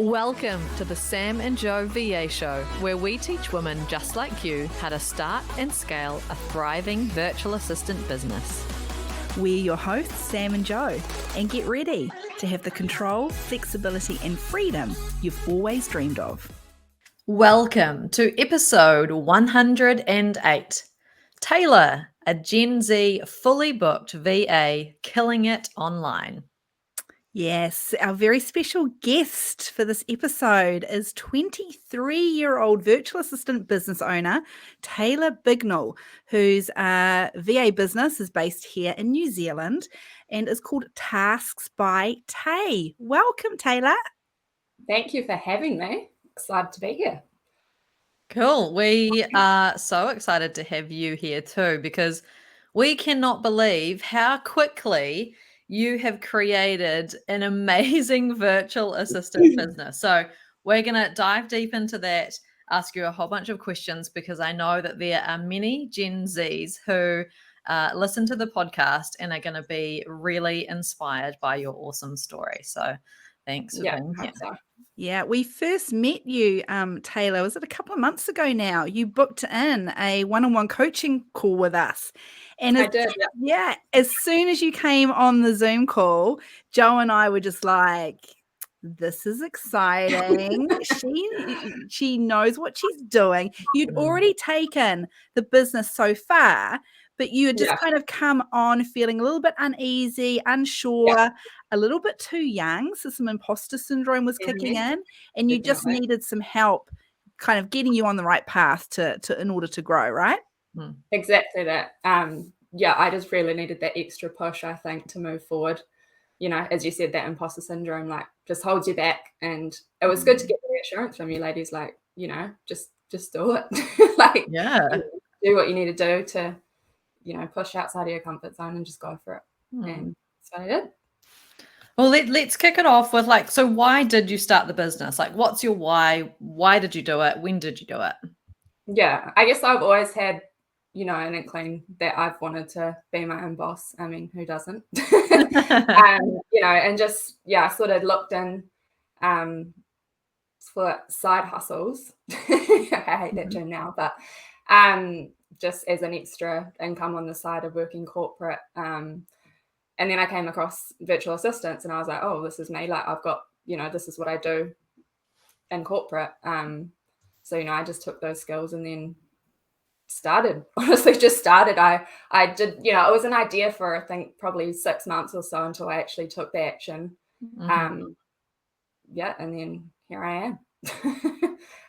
Welcome to the Sam and Joe VA Show, where we teach women just like you how to start and scale a thriving virtual assistant business. We're your hosts, Sam and Joe, and get ready to have the control, flexibility, and freedom you've always dreamed of. Welcome to episode 108. Taylor, a Gen Z fully booked VA, killing it online. Yes, our very special guest for this episode is 23-year-old virtual assistant business owner, Taylor Bignall, whose VA business is based here in New Zealand and is called Tasks by Tay. Welcome, Taylor. Thank you for having me. Excited to be here. Cool. We are so excited to have you here too, because we cannot believe how quickly you have created an amazing virtual assistant business. So we're going to dive deep into that, ask you a whole bunch of questions, because I know that there are many Gen Zs who listen to the podcast and are going to be really inspired by your awesome story. So thanks for being here. Yeah, we first met you, Taylor, was it a couple of months ago now? You booked in a one-on-one coaching call with us. And I did. Yeah, as soon as you came on the Zoom call, Joe and I were just like, this is exciting. She knows what she's doing. You'd already taken the business so far, but you had just kind of come on feeling a little bit uneasy, unsure, a little bit too young. So some imposter syndrome was kicking in, and you just needed some help kind of getting you on the right path to in order to grow, right? Exactly that. I just really needed that extra push, I think, to move forward. You know, as you said, that imposter syndrome, like, just holds you back. And it was good to get the reassurance from you ladies, like, you know, just do it. Like, do what you need to do to, you know, push outside of your comfort zone and just go for it. And that's what I did. Well, let's kick it off with, like, so why did you start the business? Like, what's your why? Why did you do it? When did you do it? Yeah, I guess I've always had, you know, an inkling that I've wanted to be my own boss. I mean, who doesn't? You know, and just, I sort of looked in for side hustles. I hate that term now, but just as an extra income on the side of working corporate. And then I came across virtual assistants and I was like, oh, this is me. Like, I've got, you know, this is what I do in corporate. So, you know, I just took those skills and then honestly started. I did, you know, it was an idea for, I think, probably 6 months or so until I actually took the action. And then here I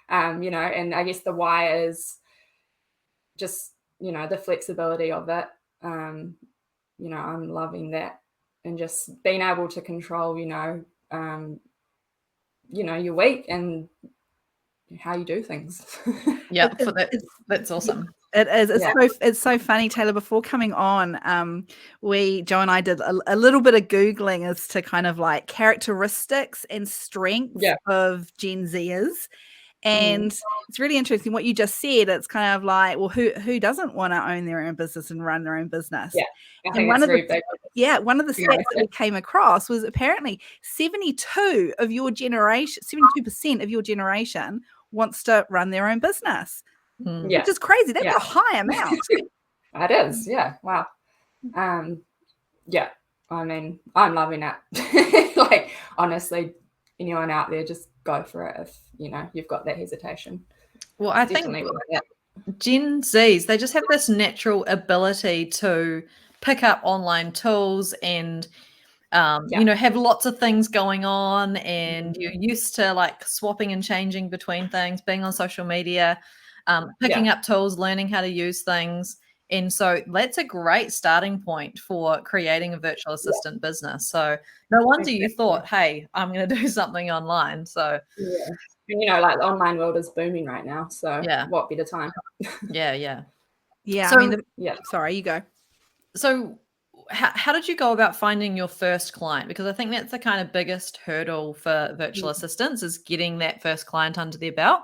am. You know, and I guess the why is just, you know, the flexibility of it. You know, I'm loving that, and just being able to control, you know, your week and how you do things. Yeah, that's awesome. It is. It's so funny, Taylor. Before coming on, Joe and I did a little bit of Googling as to kind of like characteristics and strengths of Gen Zers. And it's really interesting what you just said. It's kind of like, well, who doesn't want to own their own business and run their own business? Yeah, I think one of the stats that we came across was apparently 72% of your generation wants to run their own business. Which is crazy. That's a high amount. It is. Yeah. Wow. I mean, I'm loving it. Like, honestly, anyone out there, just go for it if, you know, you've got that hesitation. Well, I think Gen Zs, they just have this natural ability to pick up online tools and you know, have lots of things going on, and you're used to like swapping and changing between things, being on social media, picking up tools, learning how to use things. And so that's a great starting point for creating a virtual assistant business. So no wonder you thought, hey, I'm going to do something online. So, you know, like the online world is booming right now. So what better time? Yeah. So, I mean, sorry, you go. So how did you go about finding your first client? Because I think that's the kind of biggest hurdle for virtual assistants, is getting that first client under their belt.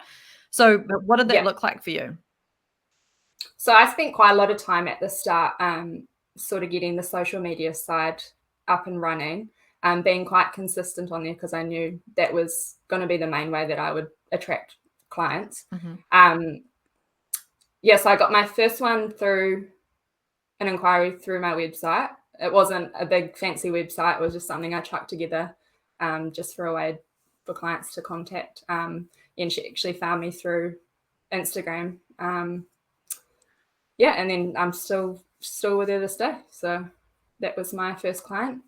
So what did that look like for you? So I spent quite a lot of time at the start sort of getting the social media side up and running. being quite consistent on there because I knew that was going to be the main way that I would attract clients. So I got my first one through an inquiry through my website. It wasn't a big fancy website. It was just something I chucked together just for a way for clients to contact. And she actually found me through Instagram. And then I'm still with her this day. So that was my first client.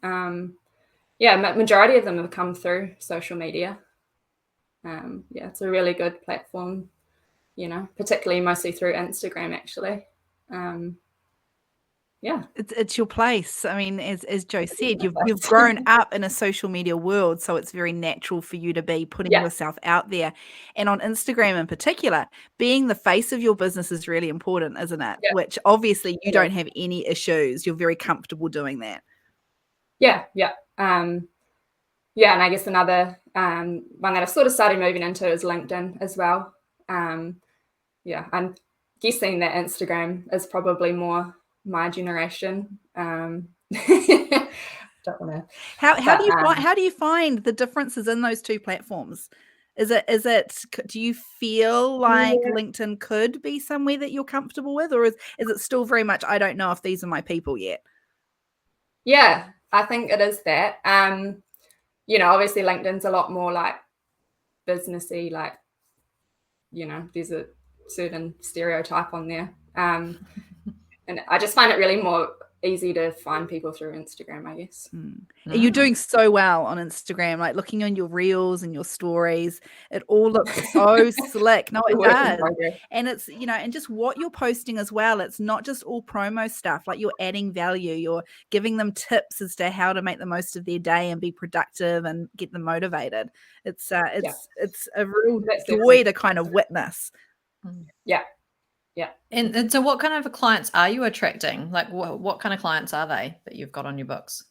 Majority of them have come through social media. It's a really good platform, particularly mostly through Instagram, actually. It's your place. I mean, as Jo said, you've grown up in a social media world, so it's very natural for you to be putting yourself out there. And on Instagram in particular, being the face of your business is really important, isn't it? Yeah. Which obviously you don't have any issues. You're very comfortable doing that. Yeah. And I guess another one that I've sort of started moving into is LinkedIn as well. I'm guessing that Instagram is probably more my generation. Don't want to. How do you find the differences in those two platforms? Is it do you feel like LinkedIn could be somewhere that you're comfortable with, or is it still very much, I don't know if these are my people yet? Yeah, I think it is that. Obviously LinkedIn's a lot more like businessy, like, there's a certain stereotype on there. And I just find it really more easy to find people through Instagram, I guess. You're doing so well on Instagram, like looking on your reels and your stories. It all looks so slick. No, it does. And it's, and just what you're posting as well. It's not just all promo stuff. Like, you're adding value. You're giving them tips as to how to make the most of their day and be productive and get them motivated. It's a real joy to kind of witness. Yeah. And so what kind of clients are you attracting? Like, what kind of clients are they that you've got on your books?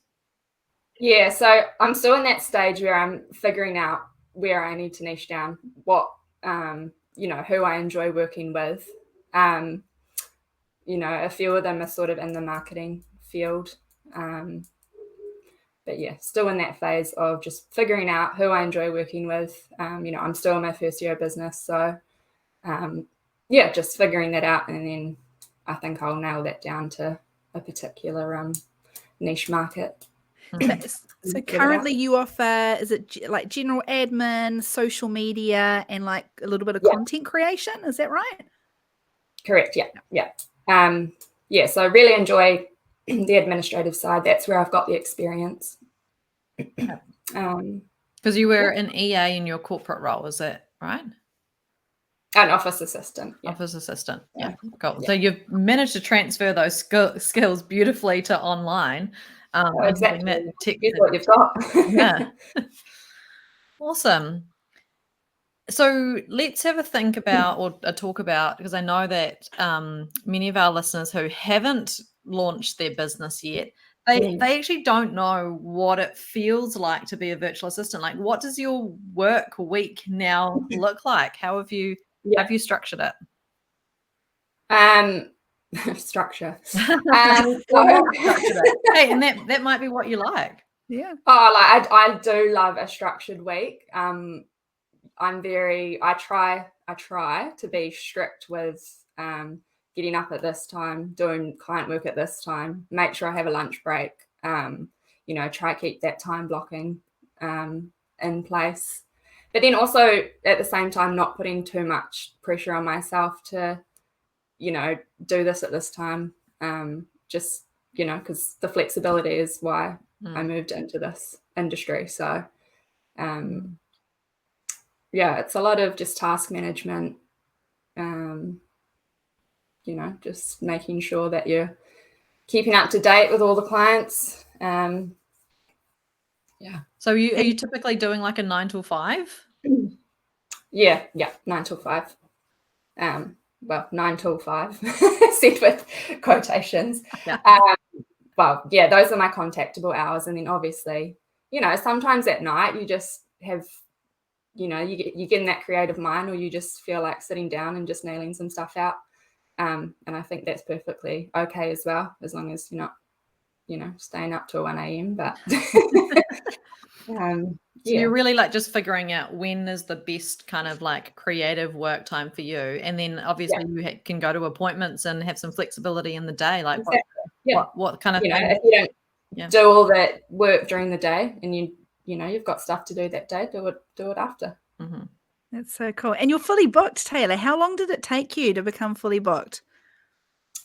Yeah, so I'm still in that stage where I'm figuring out where I need to niche down, what, who I enjoy working with. A few of them are sort of in the marketing field. But yeah, still in that phase of just figuring out who I enjoy working with. I'm still in my first year of business. So, just figuring that out. And then I think I'll nail that down to a particular niche market. So currently you offer, is it like general admin, social media, and like a little bit of content creation? Is that right? Correct. Yeah. So I really enjoy the administrative side. That's where I've got the experience. Because you were an EA in your corporate role, is that right? An office assistant. Yeah. Office assistant. Yeah. Cool. Yeah. So you've managed to transfer those skills beautifully to online. Exactly. That's what you've got. Yeah. Awesome. So let's have a think about, or a talk about, because I know that many of our listeners who haven't launched their business yet, they actually don't know what it feels like to be a virtual assistant. Like, what does your work week now look like? How have you structured it? Structure. Hey, and that might be what you like. Yeah. I do love a structured week. I try to be strict with getting up at this time, doing client work at this time, make sure I have a lunch break, try to keep that time blocking in place. But then also at the same time, not putting too much pressure on myself to, do this at this time. Just, because the flexibility is why I moved into this industry. So, it's a lot of just task management, just making sure that you're keeping up to date with all the clients. So are you typically doing like a 9 to 5? Yeah, 9 till 5. 9 till 5, said with quotations. Yeah. Those are my contactable hours. And then obviously, sometimes at night you just have, you get in that creative mind, or you just feel like sitting down and just nailing some stuff out. And I think that's perfectly okay as well, as long as you're not, staying up till 1 a.m. But so you're really like just figuring out when is the best kind of like creative work time for you, and then obviously you can go to appointments and have some flexibility in the day. Like what kind of thing? If you don't do all that work during the day, and you've got stuff to do that day, do it after. Mm-hmm. That's so cool. And you're fully booked, Taylor. How long did it take you to become fully booked?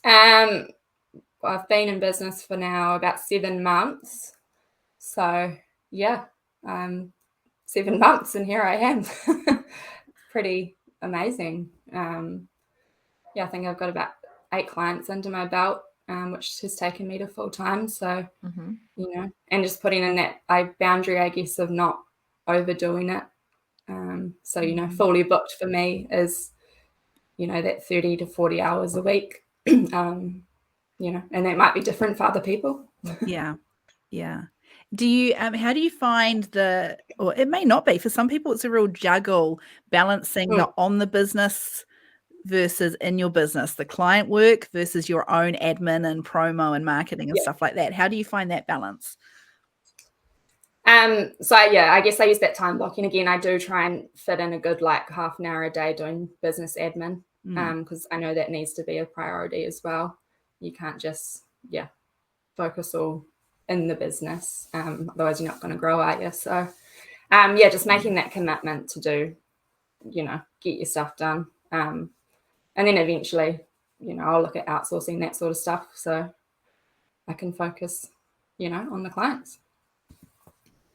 I've been in business for now about 7 months. So 7 months and here I am. Pretty amazing. I think I've got about 8 clients under my belt, which has taken me to full time. So, and just putting in that boundary, I guess, of not overdoing it. Fully booked for me is, that 30 to 40 hours a week, and that might be different for other people. Yeah. Do you, how do you find or it may not be, for some people, it's a real juggle balancing the on the business versus in your business, the client work versus your own admin and promo and marketing and stuff like that. How do you find that balance? I guess I use that time blocking again. I do try and fit in a good like half an hour a day doing business admin, because I know that needs to be a priority as well. You can't just focus all in the business, otherwise you're not going to grow, are you? So just making that commitment to do, get your stuff done, and then eventually I'll look at outsourcing that sort of stuff so I can focus on the clients.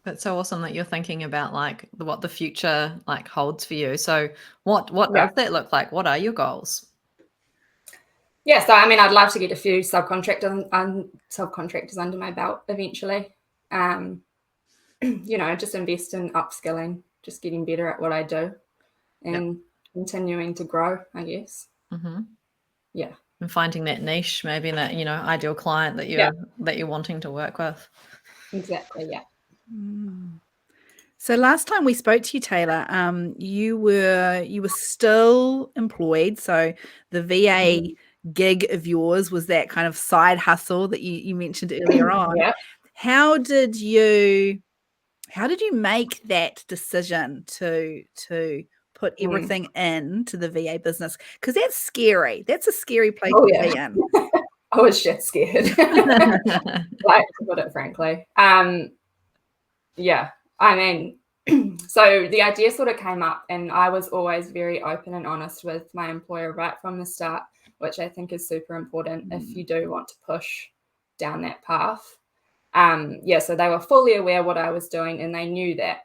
It's so awesome that you're thinking about like what the future like holds for you. So what does that look like? What are your goals? Yeah, so I mean, I'd love to get a few subcontractors under my belt eventually. Just invest in upskilling, just getting better at what I do, and continuing to grow, I guess. Mm-hmm. Yeah, and finding that niche, maybe that ideal client that you're wanting to work with. Exactly. Yeah. So last time we spoke to you, Taylor, you were still employed. So the VA gig of yours was that kind of side hustle that you mentioned earlier on. Yeah. How did you make that decision to put everything into the VA business? Because that's scary. That's a scary place to be in. I was shit scared, like, to put it frankly. I mean, so the idea sort of came up, and I was always very open and honest with my employer right from the start, which I think is super important if you do want to push down that path. So they were fully aware what I was doing, and they knew that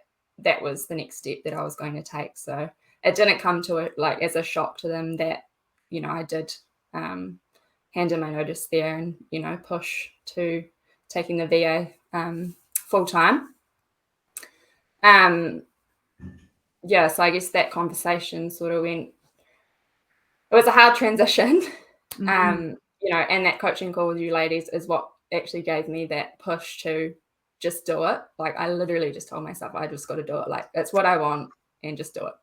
was the next step that I was going to take. So it didn't come to it like as a shock to them that, I did hand in my notice there and, push to taking the VA full time. So I guess that conversation sort of went, it was a hard transition, and that coaching call with you ladies is what actually gave me that push to just do it. Like, I literally just told myself, I just got to do it. Like, it's what I want, and just do it.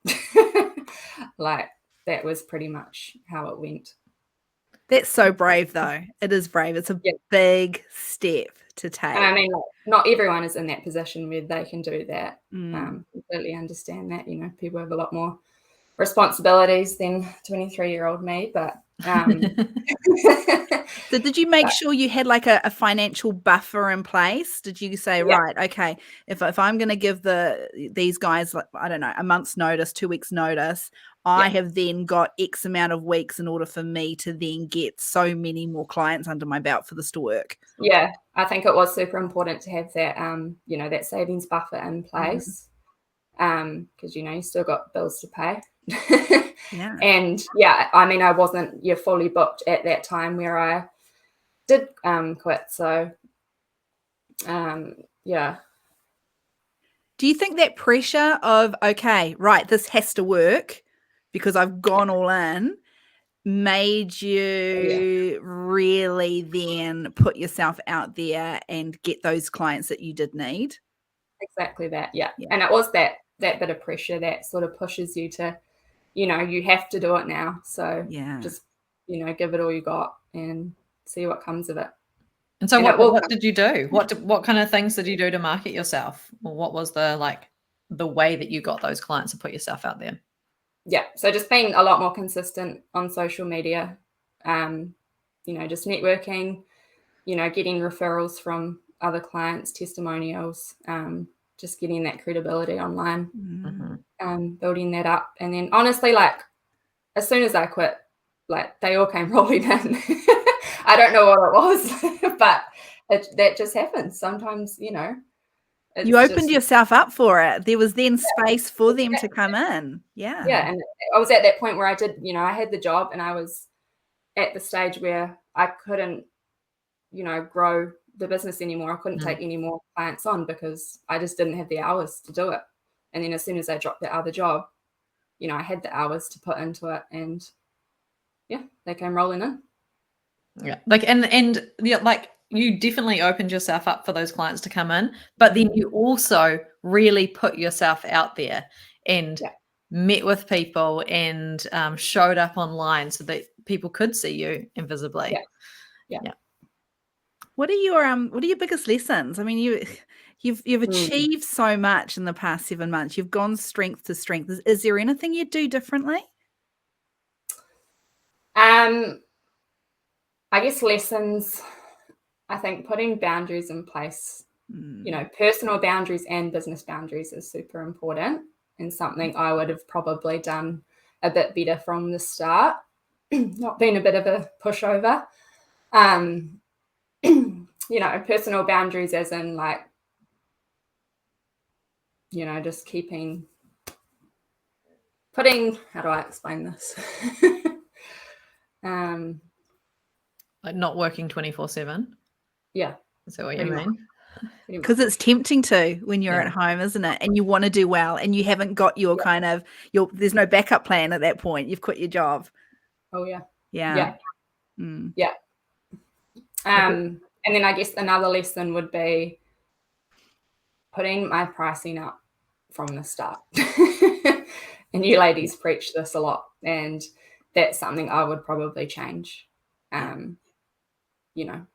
Like, that was pretty much how it went. That's so brave, though. It is brave. It's a big step to take. And I mean, like, not everyone is in that position where they can do that. Completely understand that. People have a lot more responsibilities than 23-year-old me, but so did you make sure you had like a financial buffer in place? Did you say, right, okay, if I'm going to give these guys, like, I don't know, a month's notice, 2 weeks notice, I have then got X amount of weeks in order for me to then get so many more clients under my belt for this to work? Yeah, I think it was super important to have that, that savings buffer in place, because, you still got bills to pay. And I mean, I wasn't fully booked at that time where I did quit. So do you think that pressure of, okay, right, this has to work because I've gone all in, made you really then put yourself out there and get those clients that you did need? Exactly that. And it was that bit of pressure that sort of pushes you to, you have to do it now. So just, give it all you got and see what comes of it. And so what did you do? What kind of things did you do to market yourself? Or what was the way that you got those clients and put yourself out there? Yeah. So just being a lot more consistent on social media, just networking, getting referrals from other clients, testimonials, just getting that credibility online, building that up. And then honestly, as soon as I quit, they all came rolling in. I don't know what it was, but that just happens. Sometimes, you opened yourself up for it. There was then space for them to come in. Yeah. Yeah. And I was at that point where I did, I had the job and I was at the stage where I couldn't, grow the business anymore. I couldn't take any more clients on because I just didn't have the hours to do it. And then as soon as I dropped the other job, I had the hours to put into it, and they came rolling in. Yeah. And you definitely opened yourself up for those clients to come in, but then you also really put yourself out there and met with people and showed up online so that people could see you invisibly. Yeah. What are your biggest lessons? I mean, you've achieved so much in the past 7 months. You've gone strength to strength. Is there anything you'd do differently? I guess lessons. I think putting boundaries in place, personal boundaries and business boundaries is super important, and something I would have probably done a bit better from the start, not being a bit of a pushover. Personal boundaries as in just how do I explain this? Not working 24/7. Yeah. Is that what you mean? Because it's tempting to when you're at home, isn't it? And you want to do well, and you haven't got your there's no backup plan at that point. You've quit your job. Oh yeah. Yeah. Yeah. And then I guess another lesson would be putting my pricing up from the start. And you ladies preach this a lot, and that's something I would probably change.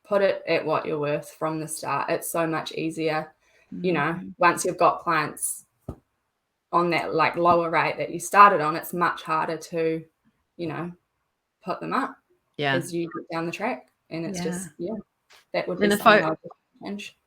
Put it at what you're worth from the start. It's so much easier, once you've got clients on that lower rate that you started on, it's much harder to, put them up as you get down the track. And it's that would be something I would change.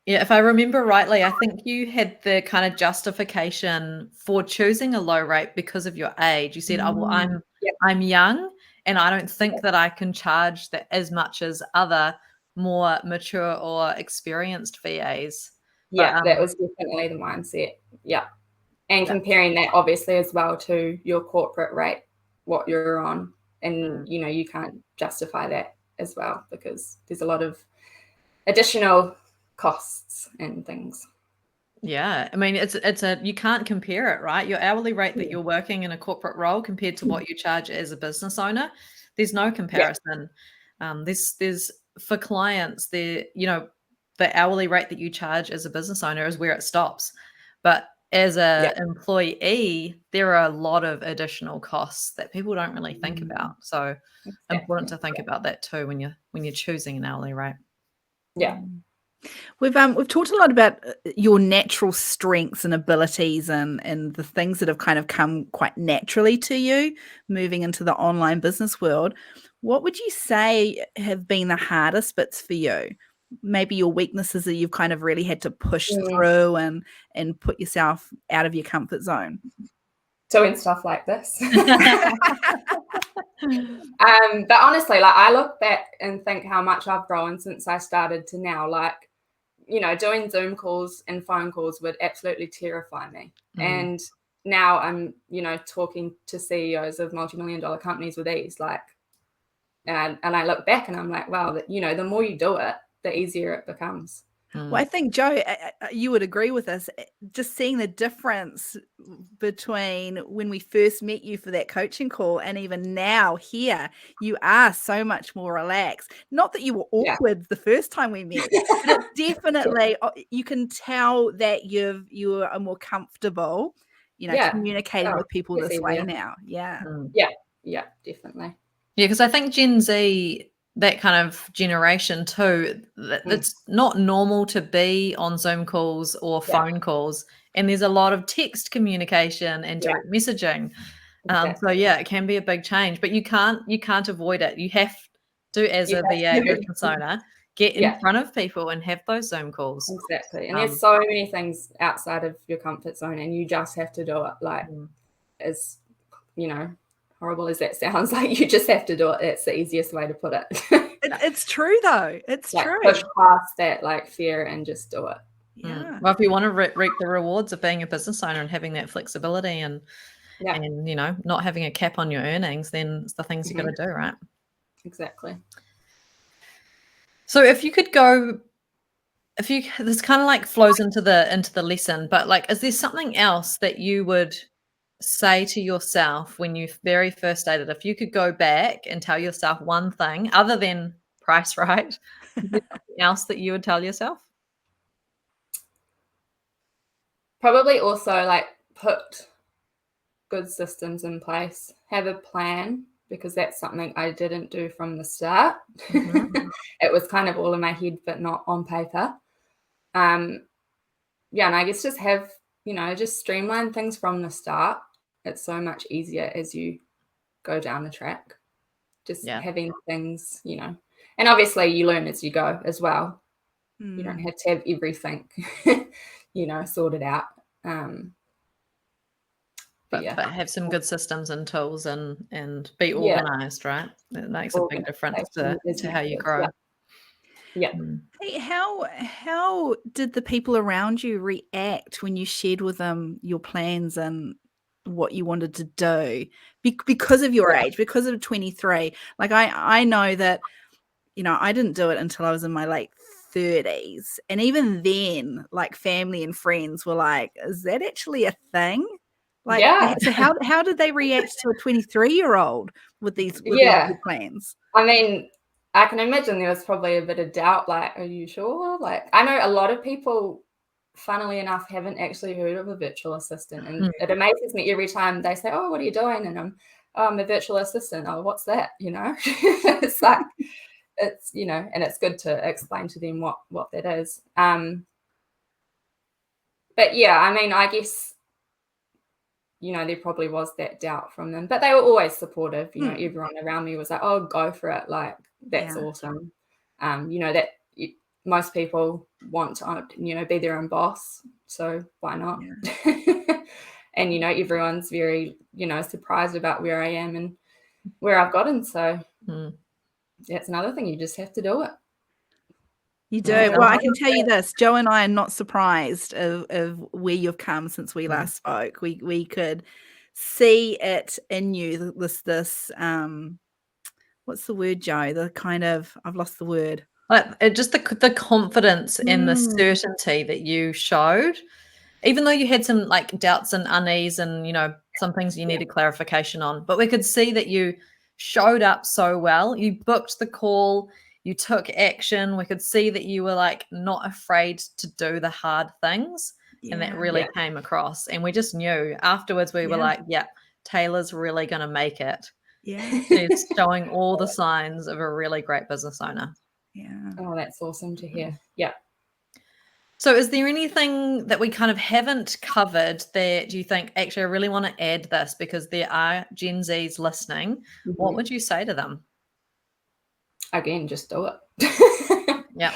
Yeah, if I remember rightly, I think you had the kind of justification for choosing a low rate because of your age. You said, "Oh, well, I'm young, and I don't think that I can charge that as much as other more mature or experienced VAs." Yeah, that was definitely the mindset. Yeah, and comparing that obviously as well to your corporate rate, what you're on, and you can't justify that as well because there's a lot of additional costs and things. Yeah, I mean, you can't compare it, right? Your hourly rate that you're working in a corporate role compared to what you charge as a business owner, there's no comparison. There's for clients, the hourly rate that you charge as a business owner is where it stops, but as a employee, there are a lot of additional costs that people don't really think about. So important to think about that too when you're choosing an hourly rate. Yeah. We've talked a lot about your natural strengths and abilities and the things that have kind of come quite naturally to you moving into the online business world. What would you say have been the hardest bits for you? Maybe your weaknesses that you've kind of really had to push through and put yourself out of your comfort zone. Doing stuff like this. But honestly, I look back and think how much I've grown since I started to now. Doing Zoom calls and phone calls would absolutely terrify me. And now I'm, talking to CEOs of multi-million-dollar companies with ease. And I look back and I'm like, wow, the more you do it, the easier it becomes. Well, I think, Jo, you would agree with us. Just seeing the difference between when we first met you for that coaching call and even now here, you are so much more relaxed. Not that you were awkward the first time we met, but it's definitely, you can tell that you are more comfortable, communicating with people this way now. Yeah. Yeah, definitely. Yeah, because I think Gen Z that kind of generation too, it's not normal to be on Zoom calls or phone calls, and there's a lot of text communication and direct messaging. So yeah, it can be a big change, but you can't avoid it. You have to, as a VA business owner, get in front of people and have those Zoom calls. Exactly. And there's so many things outside of your comfort zone, and you just have to do it. Like, as you know, horrible as that sounds, like you just have to do it. It's the easiest way to put it. It's true though. It's like, true. Push past that like fear and just do it. Yeah. Well, if you want to reap the rewards of being a business owner and having that flexibility and you know, not having a cap on your earnings, then it's the things you got to do, right? Exactly. So if you could go, this kind of like flows into the lesson, but like, is there something else that you would say to yourself when you very first started? If you could go back and tell yourself one thing other than price right, is there something else that you would tell yourself? Probably also like put good systems in place, have a plan, because that's something I didn't do from the start. It was kind of all in my head, but not on paper. And I guess just have, just streamline things from the start. It's so much easier as you go down the track. Just having things, and obviously you learn as you go as well. You don't have to have everything, sorted out. But have some good systems and tools and be organized, right? It makes a big difference to how you grow. Yeah. Hey, how did the people around you react when you shared with them your plans and what you wanted to do because of your age, because of 23? Like I know that, I didn't do it until I was in my late 30s. And even then, like family and friends were like, is that actually a thing? Like, so how did they react to a 23-year-old with these big plans? I mean, I can imagine there was probably a bit of doubt, like, are you sure? Like, I know a lot of people, funnily enough, haven't actually heard of a virtual assistant. And it amazes me every time they say, oh, what are you doing? And I'm a virtual assistant. Oh, what's that? It's like, it's, and it's good to explain to them what that is. But yeah, I mean, I guess, there probably was that doubt from them, but they were always supportive. Everyone around me was like, oh, go for it. Like, that's awesome. That most people want to, be their own boss. So why not? Yeah. And, everyone's very, surprised about where I am and where I've gotten. So that's another thing. You just have to do it. You do. Well, I can tell you this, Joe and I are not surprised of where you've come since we last spoke. We could see it in you, this what's the word, Joe? The kind of, I've lost the word. Like just the confidence and the certainty that you showed, even though you had some like doubts and unease and, some things you needed clarification on, but we could see that you showed up so well. You booked the call. You took action. We could see that you were like not afraid to do the hard things. And that really came across. And we just knew afterwards we were like, Taylor's really going to make it. Yeah. She's showing all the signs of a really great business owner. Yeah. Oh, that's awesome to hear. Yeah. So is there anything that we kind of haven't covered that you think, actually, I really want to add this because there are Gen Zs listening? What would you say to them? Again, just do it. Yeah.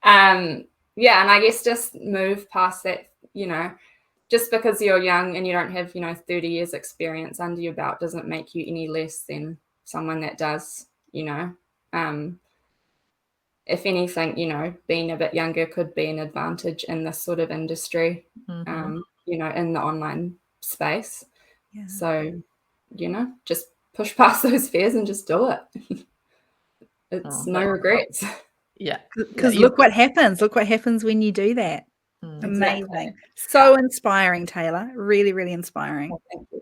And I guess just move past that, just because you're young and you don't have, 30 years experience under your belt doesn't make you any less than someone that does, if anything, being a bit younger could be an advantage in this sort of industry, in the online space. Yeah. So, just push past those fears and just do it. It's no regrets. Yeah. Because look what happens. Look what happens when you do that. Amazing. Exactly. So inspiring, Taylor. Really, really inspiring. Well, thank you.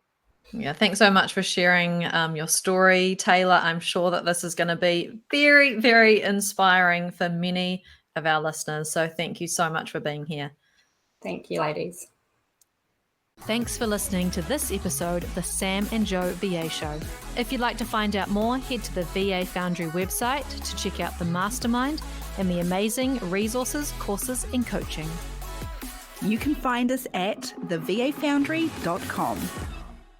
Yeah, thanks so much for sharing your story, Taylor. I'm sure that this is going to be very, very inspiring for many of our listeners. So thank you so much for being here. Thank you, ladies. Thanks for listening to this episode of the Sam and Joe VA Show. If you'd like to find out more, head to the VA Foundry website to check out the mastermind and the amazing resources, courses, and coaching. You can find us at thevafoundry.com.